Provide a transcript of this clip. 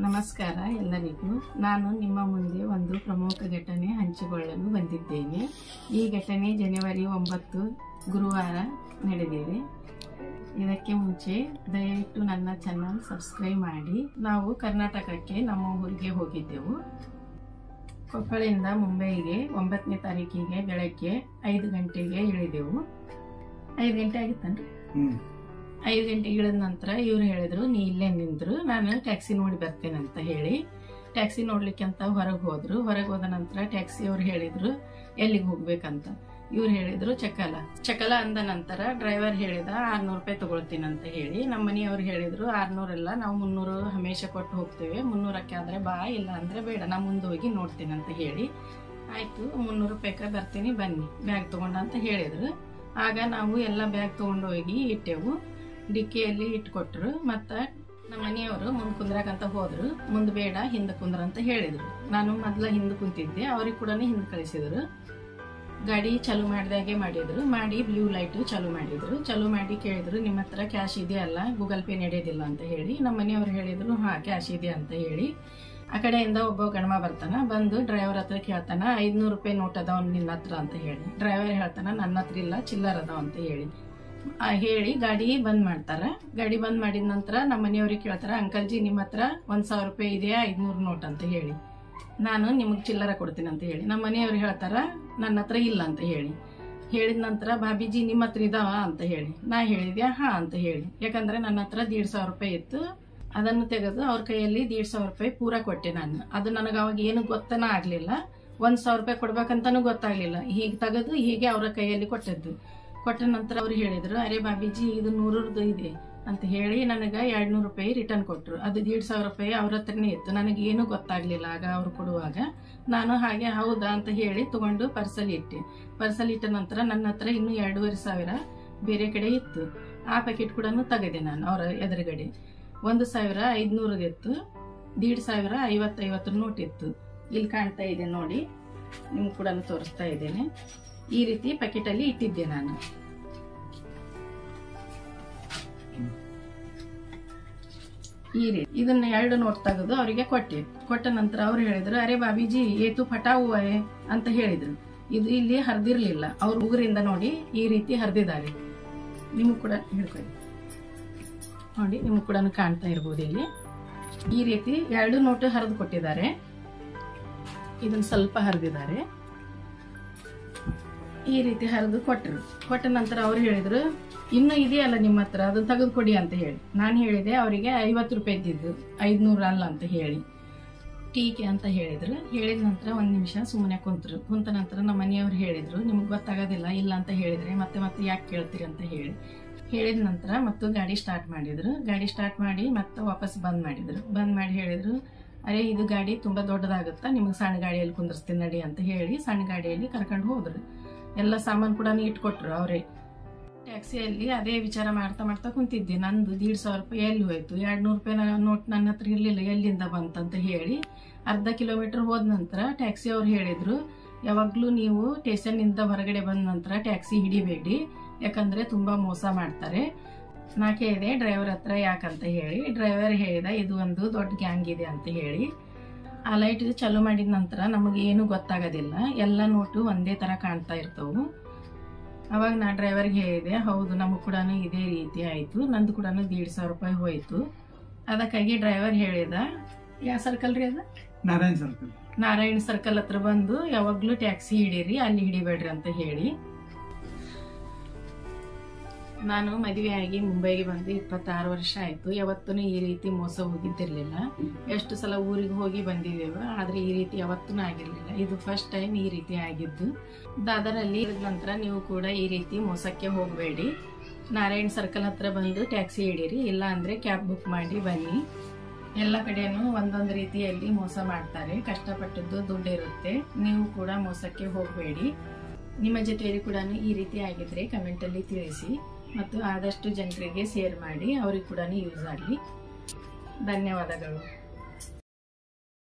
ನಮಸ್ಕಾರ ಎಲ್ಲರಿಗೂ. ನಾನು ನಿಮ್ಮ ಮುಂದೆ ಒಂದು ಪ್ರಮುಖ ಘಟನೆ ಹಂಚಿಕೊಳ್ಳಲು ಬಂದಿದ್ದೇನೆ. ಈ ಘಟನೆ ಜನವರಿ 9 ಗುರುವಾರ ನಡೆದಿದೆ. ಇದಕ್ಕೆ ಮುಂಚೆ ದಯವಿಟ್ಟು ನನ್ನ ಚಾನಲ್ ಸಬ್ಸ್ಕ್ರೈಬ್ ಮಾಡಿ. ನಾವು ಕರ್ನಾಟಕಕ್ಕೆ ನಮ್ಮ ಊರಿಗೆ ಹೋಗಿದ್ದೆವು. ಕೊಪ್ಪಳಿಂದ ಮುಂಬೈಗೆ 9ನೇ ತಾರೀಕಿಗೆ ಬೆಳಗ್ಗೆ 5 ಗಂಟೆಗೆ ಇಳಿದೆವು. 5 ಗಂಟೆ ಆಗಿತ್ತನ್ರಿ. 5 ಗಂಟೆಗೆ ಇಳಿದ ನಂತರ ಇವ್ರು ಹೇಳಿದ್ರು, ನೀ ಇಲ್ಲೇ ನಿಂದ್ರು, ನಾನು ಟ್ಯಾಕ್ಸಿ ನೋಡಿ ಬರ್ತೇನೆ ಅಂತ ಹೇಳಿ ಟ್ಯಾಕ್ಸಿ ನೋಡ್ಲಿಕ್ಕೆ ಅಂತ ಹೊರಗೆ ಹೋದ್ರು. ಹೊರಗೆ ಹೋದ ನಂತರ ಟ್ಯಾಕ್ಸಿ ಅವ್ರು ಹೇಳಿದ್ರು ಎಲ್ಲಿಗೆ ಹೋಗ್ಬೇಕಂತ. ಇವ್ರು ಹೇಳಿದ್ರು ಚಕಲ ಅಂದ ನಂತರ ಡ್ರೈವರ್ ಹೇಳಿದ 600 ರೂಪಾಯಿ ತಗೊಳ್ತೀನಿ ಅಂತ ಹೇಳಿ. ನಮ್ಮ ಮನೆಯವ್ರು ಹೇಳಿದ್ರು 600 ಅಲ್ಲ, ನಾವು 300 ಹಮೇಶ ಕೊಟ್ಟು ಹೋಗ್ತೇವೆ, 300ಕ್ಕೆ ಆದ್ರೆ ಬಾ, ಇಲ್ಲ ಅಂದ್ರೆ ಬೇಡ, ನಾ ಮುಂದೆ ಹೋಗಿ ನೋಡ್ತೀನಿ ಅಂತ ಹೇಳಿ. ಆಯ್ತು 300 ರೂಪಾಯಿಗೆ ಬರ್ತೀನಿ ಬನ್ನಿ ಬ್ಯಾಗ್ ತಗೊಂಡ ಅಂತ ಹೇಳಿದ್ರು. ಆಗ ನಾವು ಎಲ್ಲ ಬ್ಯಾಗ್ ತಗೊಂಡು ಹೋಗಿ ಇಟ್ಟೆವು. ಡಿಕ್ಕಿಯಲ್ಲಿ ಇಟ್ಕೊಟ್ರು. ಮತ್ತ ನಮ್ಮ ಮನೆಯವರು ಮುಂದೆ ಕುಂದ್ರಾಕಂತ ಹೋದ್ರು. ಮುಂದೆ ಬೇಡ ಹಿಂದೆ ಕುಂದ್ರ ಅಂತ ಹೇಳಿದ್ರು. ನಾನು ಮೊದ್ಲ ಹಿಂದೆ ಕುಂತಿದ್ದೆ, ಅವ್ರಿಗೆ ಕೂಡ ಹಿಂದೆ ಕಳಿಸಿದ್ರು. ಗಾಡಿ ಚಾಲು ಮಾಡಿದಾಗೆ ಮಾಡಿದ್ರು. ಮಾಡಿ ಬ್ಲೂ ಲೈಟ್ ಚಾಲು ಮಾಡಿದ್ರು. ಚಾಲು ಮಾಡಿ ಕೇಳಿದ್ರು, ನಿಮ್ಮ ಹತ್ರ ಕ್ಯಾಶ್ ಇದೆಯಲ್ಲ, ಗೂಗಲ್ ಪೇ ನಡೆಯೋದಿಲ್ಲ ಅಂತ ಹೇಳಿ. ನಮ್ಮ ಮನೆಯವ್ರು ಹೇಳಿದ್ರು ಹಾ ಕ್ಯಾಶ್ ಇದೆ ಅಂತ ಹೇಳಿ. ಆ ಕಡೆಯಿಂದ ಒಬ್ಬ ಗಣಮ ಬರ್ತಾನ, ಬಂದು ಡ್ರೈವರ್ ಹತ್ರ ಕೇಳ್ತಾನ 500 ರೂಪಾಯಿ ನೋಟ್ ಅದಾವ ನಿನ್ನ ಹತ್ರ ಅಂತ ಹೇಳಿ. ಡ್ರೈವರ್ ಹೇಳ್ತಾನ ನನ್ನ ಹತ್ರ ಇಲ್ಲ, ಚಿಲ್ಲರ್ ಅದಾವ ಅಂತ ಹೇಳಿ. ಗಾಡಿ ಬಂದ್ ಮಾಡ್ತಾರ. ಗಾಡಿ ಬಂದ್ ಮಾಡಿದ ನಂತರ ನಮ್ಮ ಮನೆಯವ್ರಿಗೆ ಕೇಳ್ತಾರ, ಅಂಕಲ್ ಜಿ ನಿಮ್ಮ ಹತ್ರ 1000 ರೂಪಾಯಿ ಇದೆಯಾ, 500 ನೋಟ್ ಅಂತ ಹೇಳಿ. ನಾನು ನಿಮಗ್ ಚಿಲ್ಲರ ಕೊಡ್ತೀನಿ ಅಂತ ಹೇಳಿ. ನಮ್ಮ ಮನೆಯವ್ರು ಹೇಳ್ತಾರ ನನ್ನ ಹತ್ರ ಇಲ್ಲ ಅಂತ ಹೇಳಿ. ಹೇಳಿದ ನಂತರ ಬಾಬೀಜಿ ನಿಮ್ಮ ಹತ್ರ ಇದಾವ ಅಂತ ಹೇಳಿ. ನಾ ಹೇಳಿದ್ಯಾ ಹಾ ಅಂತ ಹೇಳಿ. ಯಾಕಂದ್ರೆ ನನ್ನ ಹತ್ರ 150 ರೂಪಾಯಿ ಇತ್ತು. ಅದನ್ನು ತೆಗೆದು ಅವ್ರ ಕೈಯಲ್ಲಿ 150 ರೂಪಾಯಿ ಪೂರ ಕೊಟ್ಟೆ ನಾನು. ಅದು ನನಗೆ ಅವಾಗ ಏನು ಗೊತ್ತನ ಆಗ್ಲಿಲ್ಲ. 1000 ರೂಪಾಯಿ ಕೊಡ್ಬೇಕಂತಾನು ಗೊತ್ತಾಗ್ಲಿಲ್ಲ. ಹೀಗೆ ತೆಗೆದು ಹೀಗೆ ಅವ್ರ ಕೈಯಲ್ಲಿ ಕೊಟ್ಟದ್ದು. ಕೊಟ್ಟ ನಂತರ ಅವ್ರು ಹೇಳಿದ್ರು, ಅರೆ ಬಾಬೀಜಿ ಇದು 100 ಇದೆ ಅಂತ ಹೇಳಿ ನನಗೆ 200 ರೂಪಾಯಿ ರಿಟರ್ನ್ ಕೊಟ್ರು. ಅದು 150 ರೂಪಾಯಿ ಅವ್ರ ಹತ್ರನೇ ಇತ್ತು. ನನಗೆ ಏನು ಗೊತ್ತಾಗ್ಲಿಲ್ಲ ಆಗ ಅವ್ರು ಕೊಡುವಾಗ. ನಾನು ಹಾಗೆ ಹೌದಾ ಅಂತ ಹೇಳಿ ತಗೊಂಡು ಪರ್ಸಲ್ ಇಟ್ಟೆ. ಪರ್ಸಲ್ ಇಟ್ಟ ನಂತರ ನನ್ನ ಹತ್ರ ಇನ್ನು 2500 ಬೇರೆ ಕಡೆ ಇತ್ತು. ಆ ಪ್ಯಾಕೆಟ್ ಕೂಡ ತೆಗೆದೆ ನಾನು ಅವ್ರ ಎದುರುಗಡೆ. 1500 ಇತ್ತು, 1500 50 ನೋಟ್ ಇತ್ತು. ಇಲ್ಲಿ ಕಾಣ್ತಾ ಇದೆ ನೋಡಿ, ನಿಮ್ಗೆ ಕೂಡ ತೋರಿಸ್ತಾ ಇದ್ದೇನೆ. ಈ ರೀತಿ ಪ್ಯಾಕೆಟ್ ಅಲ್ಲಿ ಇಟ್ಟಿದ್ದೆ ನಾನು. ಈ ರೀತಿ ಇದನ್ನ 2 ನೋಟ್ ತೆಗೆದು ಅವರಿಗೆ ಕೊಟ್ಟೆ. ಕೊಟ್ಟ ನಂತರ ಅವ್ರು ಹೇಳಿದ್ರು, ಅರೆ ಬಾಬೀಜಿ ಏತು ಫಟಾವು ಅಂತ ಹೇಳಿದ್ರು. ಇದು ಇಲ್ಲಿ ಹರಿದಿರ್ಲಿಲ್ಲ. ಅವ್ರ ಉಗುರಿಂದ ನೋಡಿ ಈ ರೀತಿ ಹರಿದಿದ್ದಾರೆ. ನಿಮ್ಗೆ ಕೂಡ ಹೇಳ್ಕೊಳ್ಳಿ ನೋಡಿ, ನಿಮ್ಗೆ ಕೂಡ ಕಾಣ್ತಾ ಇರ್ಬೋದು. ಇಲ್ಲಿ ಈ ರೀತಿ 2 ನೋಟ್ ಹರಿದು ಕೊಟ್ಟಿದ್ದಾರೆ. ಇದನ್ನ ಸ್ವಲ್ಪ ಹರಿದಿದ್ದಾರೆ. ಈ ರೀತಿ ಹರಿದು ಕೊಟ್ಟರು. ಕೊಟ್ಟ ನಂತರ ಅವ್ರು ಹೇಳಿದ್ರು, ಇನ್ನು ಇದೆಯಲ್ಲ ನಿಮ್ಮ ಹತ್ರ, ಅದನ್ನ ತೆಗೆದು ಕೊಡಿ ಅಂತ ಹೇಳಿ. ನಾನು ಹೇಳಿದೆ ಅವರಿಗೆ 50 ರೂಪಾಯಿ ಇದ್ದಿದ್ದು, 500 ಅಲ್ಲ ಅಂತ ಹೇಳಿ. ಟೀಕೆ ಅಂತ ಹೇಳಿದ್ರು. ಹೇಳಿದ ನಂತರ 1 ನಿಮಿಷ ಸುಮ್ಮನೆ ಕುಂತರು. ಕುಂತ ನಂತರ ನಮ್ಮ ಮನೆಯವ್ರು ಹೇಳಿದ್ರು, ನಿಮ್ಗೆ ಗೊತ್ತಾಗೋದಿಲ್ಲ, ಇಲ್ಲ ಅಂತ ಹೇಳಿದ್ರೆ ಮತ್ತೆ ಯಾಕೆ ಕೇಳ್ತೀರಿ ಅಂತ ಹೇಳಿ. ಹೇಳಿದ ನಂತರ ಮತ್ತು ಗಾಡಿ ಸ್ಟಾರ್ಟ್ ಮಾಡಿದ್ರು. ಗಾಡಿ ಸ್ಟಾರ್ಟ್ ಮಾಡಿ ಮತ್ತೆ ವಾಪಸ್ ಬಂದ್ ಮಾಡಿದ್ರು. ಬಂದ್ ಮಾಡಿ ಹೇಳಿದ್ರು, ಅರೆ ಇದು ಗಾಡಿ ತುಂಬಾ ದೊಡ್ಡದಾಗುತ್ತಾ, ನಿಮ್ಗೆ ಸಣ್ಣ ಗಾಡಿಯಲ್ಲಿ ಕುಂದರ್ಸ್ತೀನಿ ನಡಿ ಅಂತ ಹೇಳಿ ಸಣ್ಣ ಗಾಡಿಯಲ್ಲಿ ಕರ್ಕೊಂಡು ಹೋದ್ರು. ಎಲ್ಲ ಸಾಮಾನು ಕೂಡ ಇಟ್ಕೊಟ್ರು ಅವರೇ. ಟ್ಯಾಕ್ಸಿಯಲ್ಲಿ ಅದೇ ವಿಚಾರ ಮಾಡ್ತಾ ಕುಂತಿದ್ದೆ. ನಂದು 150 ರೂಪಾಯಿ ಎಲ್ಲಿ ಹೋಯ್ತು, 200 ರೂಪಾಯಿ ನೋಟ್ ನನ್ನ ಹತ್ರ ಇರ್ಲಿಲ್ಲ, ಎಲ್ಲಿಂದ ಬಂತಂತ ಹೇಳಿ. ಅರ್ಧ ಕಿಲೋಮೀಟರ್ ಹೋದ ನಂತರ ಟ್ಯಾಕ್ಸಿ ಅವ್ರು ಹೇಳಿದ್ರು, ಯಾವಾಗ್ಲೂ ನೀವು ಸ್ಟೇಷನ್ ಇಂದ ಹೊರಗಡೆ ಬಂದ ನಂತರ ಟ್ಯಾಕ್ಸಿ ಹಿಡಿಬೇಡಿ, ಯಾಕಂದ್ರೆ ತುಂಬಾ ಮೋಸ ಮಾಡ್ತಾರೆ. ನಾ ಕೇಳಿದೆ ಡ್ರೈವರ್ ಹತ್ರ ಯಾಕಂತ ಹೇಳಿ. ಡ್ರೈವರ್ ಹೇಳಿದ, ಇದು ಒಂದು ದೊಡ್ಡ ಗ್ಯಾಂಗ್ ಇದೆ ಅಂತ ಹೇಳಿ. ಆ ಲೈಟ್ ಚಾಲು ಮಾಡಿದ ನಂತರ ನಮಗೆ ಏನು ಗೊತ್ತಾಗೋದಿಲ್ಲ, ಎಲ್ಲ ನೋಟು ಒಂದೇ ತರ ಕಾಣ್ತಾ ಇರ್ತವು. ಅವಾಗ ನಾ ಡ್ರೈವರ್ಗೆ ಹೇಳಿದೆ, ಹೌದು ನಮಗ್ ಕೂಡ ಇದೇ ರೀತಿ ಆಯ್ತು, ನಂದು ಕೂಡ 150 ರೂಪಾಯಿ ಹೋಯ್ತು. ಅದಕ್ಕಾಗಿ ಡ್ರೈವರ್ ಹೇಳಿದ, ಯಾವ ಸರ್ಕಲ್ ರೀ ಅದ, ನಾರಾಯಣ ಸರ್ಕಲ್ ಹತ್ರ ಬಂದು ಯಾವಾಗ್ಲೂ ಟ್ಯಾಕ್ಸಿ ಹಿಡೀರಿ, ಅಲ್ಲಿ ಹಿಡಿಬೇಡ್ರಿ ಅಂತ ಹೇಳಿ. ನಾನು ಮದುವೆಯಾಗಿ ಮುಂಬೈಗೆ ಬಂದು 26 ವರ್ಷ ಆಯ್ತು. ಯಾವತ್ತೂ ಈ ರೀತಿ ಮೋಸ ಹೋಗಿದ್ದಿರ್ಲಿಲ್ಲ. ಎಷ್ಟು ಸಲ ಊರಿಗೆ ಹೋಗಿ ಬಂದಿದ್ದೇವೆ, ಆದ್ರೆ ಈ ರೀತಿ ಯಾವತ್ತೂ ಆಗಿರ್ಲಿಲ್ಲ. ಇದು ಫಸ್ಟ್ ಟೈಮ್ ಈ ರೀತಿ ಆಗಿದ್ದು. ದಾದರಲ್ಲಿ ನಂತರ ನೀವು ಕೂಡ ಈ ರೀತಿ ಮೋಸಕ್ಕೆ ಹೋಗಬೇಡಿ. ನಾರಾಯಣ್ ಸರ್ಕಲ್ ಹತ್ರ ಬಂದು ಟ್ಯಾಕ್ಸಿ ಹಿಡೀರಿ, ಇಲ್ಲ ಅಂದ್ರೆ ಕ್ಯಾಬ್ ಬುಕ್ ಮಾಡಿ ಬನ್ನಿ. ಎಲ್ಲ ಕಡೆನೂ ಒಂದೊಂದು ರೀತಿಯಲ್ಲಿ ಮೋಸ ಮಾಡ್ತಾರೆ. ಕಷ್ಟಪಟ್ಟದ್ದು ದುಡ್ಡು ಇರುತ್ತೆ. ನೀವು ಕೂಡ ಮೋಸಕ್ಕೆ ಹೋಗಬೇಡಿ. ನಿಮ್ಮ ಜೊತೆಯಲ್ಲಿ ಕೂಡ ಈ ರೀತಿ ಆಗಿದ್ರೆ ಕಮೆಂಟ್ ಅಲ್ಲಿ ತಿಳಿಸಿ ಮತ್ತು ಆದಷ್ಟು ಜನರಿಗೆ ಶೇರ್ ಮಾಡಿ, ಅವ್ರಿಗೆ ಕೂಡ ಯೂಸ್ ಆಗಲಿ. ಧನ್ಯವಾದಗಳು.